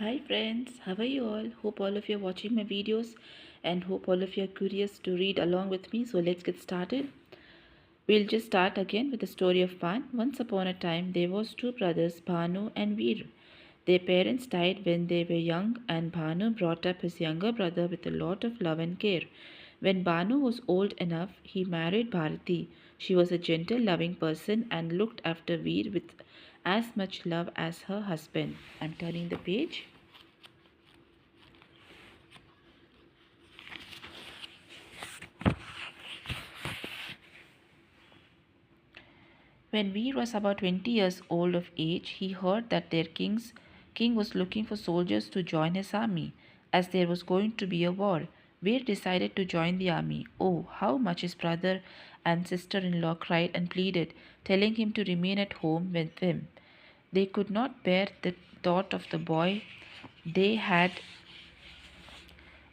Hi friends, how are you all? Hope all of you are watching my videos and hope all of you are curious to read along with me. So let's get started. We'll just start again with the story of Paan. Once upon a time there was two brothers, Bhanu and Veer. Their parents died when they were young and Bhanu brought up his younger brother with a lot of love and care. When Bhanu was old enough, he married Bharati. She was a gentle, loving person and looked after Veer with as much love as her husband. I'm turning the page. When Veer was about 20 years old of age, he heard that their king was looking for soldiers to join his army, as there was going to be a war. Veer decided to join the army. Oh, how much his brother and sister-in-law cried and pleaded, telling him to remain at home with them. They could not bear the thought of the boy they had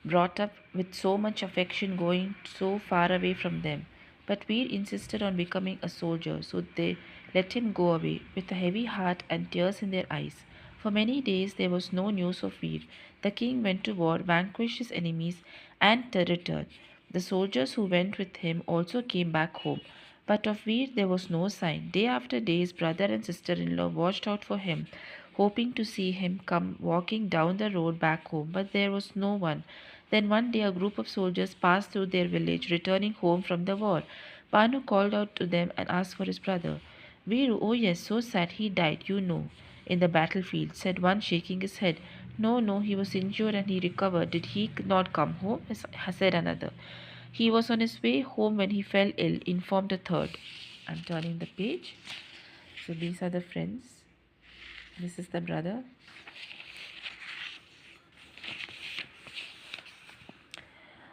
brought up with so much affection going so far away from them. But Veer insisted on becoming a soldier, so they let him go away with a heavy heart and tears in their eyes. For many days there was no news of Veer. The king went to war, vanquished his enemies, and returned. The soldiers who went with him also came back home. But of Veer there was no sign. Day after day his brother and sister-in-law watched out for him, hoping to see him come walking down the road back home, but there was no one. Then one day a group of soldiers passed through their village, returning home from the war. Banu called out to them and asked for his brother. Viru, oh yes, so sad, he died, you know, in the battlefield, said one, shaking his head. No, no, he was injured and he recovered. Did he not come home? Said another. He was on his way home when he fell ill, informed a third. I'm turning the page. So these are the friends. This is the brother.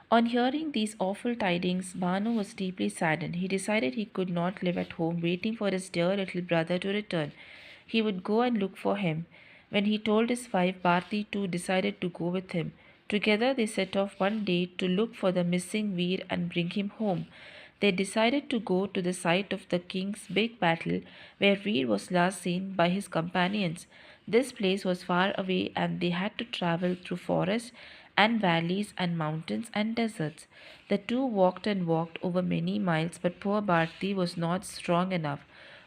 On hearing these awful tidings, Bhanu was deeply saddened. He decided he could not live at home waiting for his dear little brother to return. He would go and look for him. When he told his wife, Bharti too decided to go with him. Together they set off one day to look for the missing Veer and bring him home. They decided to go to the site of the king's big battle where Veer was last seen by his companions. This place was far away and they had to travel through forests and valleys and mountains and deserts. The two walked and walked over many miles, but poor Bharti was not strong enough.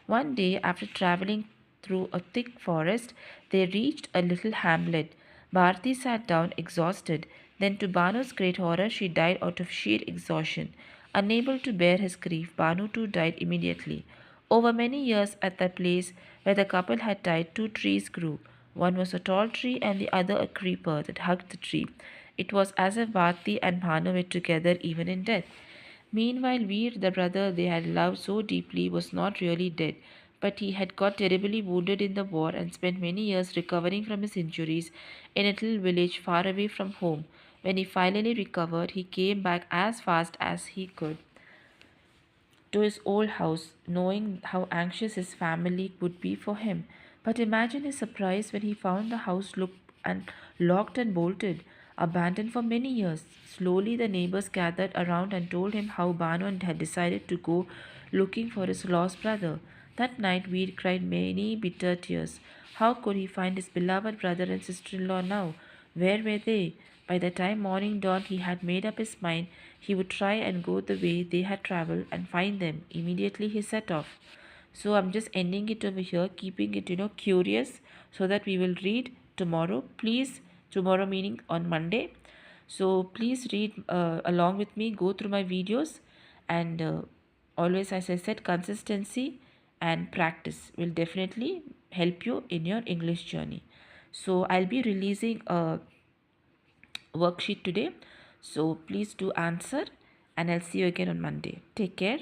One day, after traveling through a thick forest, they reached a little hamlet. Bharti sat down exhausted. Then, to Banu's great horror, she died out of sheer exhaustion. Unable to bear his grief, Banu too died immediately. Over many years at the place where the couple had died, two trees grew. One was a tall tree and the other a creeper that hugged the tree. It was as if Bharti and Bhanu were together even in death. Meanwhile, Veer, the brother they had loved so deeply, was not really dead, but he had got terribly wounded in the war and spent many years recovering from his injuries in a little village far away from home. When he finally recovered, he came back as fast as he could to his old house, knowing how anxious his family would be for him. But imagine his surprise when he found the house locked and bolted, abandoned for many years. Slowly, the neighbors gathered around and told him how Banu had decided to go looking for his lost brother. That night, Veer cried many bitter tears. How could he find his beloved brother and sister-in-law now? Where were they? By the time morning dawned, he had made up his mind he would try and go the way they had traveled and find them. Immediately he set off. So I'm just ending it over here, keeping it, curious, so that we will read tomorrow. Please, tomorrow meaning on Monday. So please read along with me, go through my videos, and always, as I said, consistency and practice will definitely help you in your English journey. So I'll be releasing a worksheet today. So please do answer, and I'll see you again on Monday. Take care.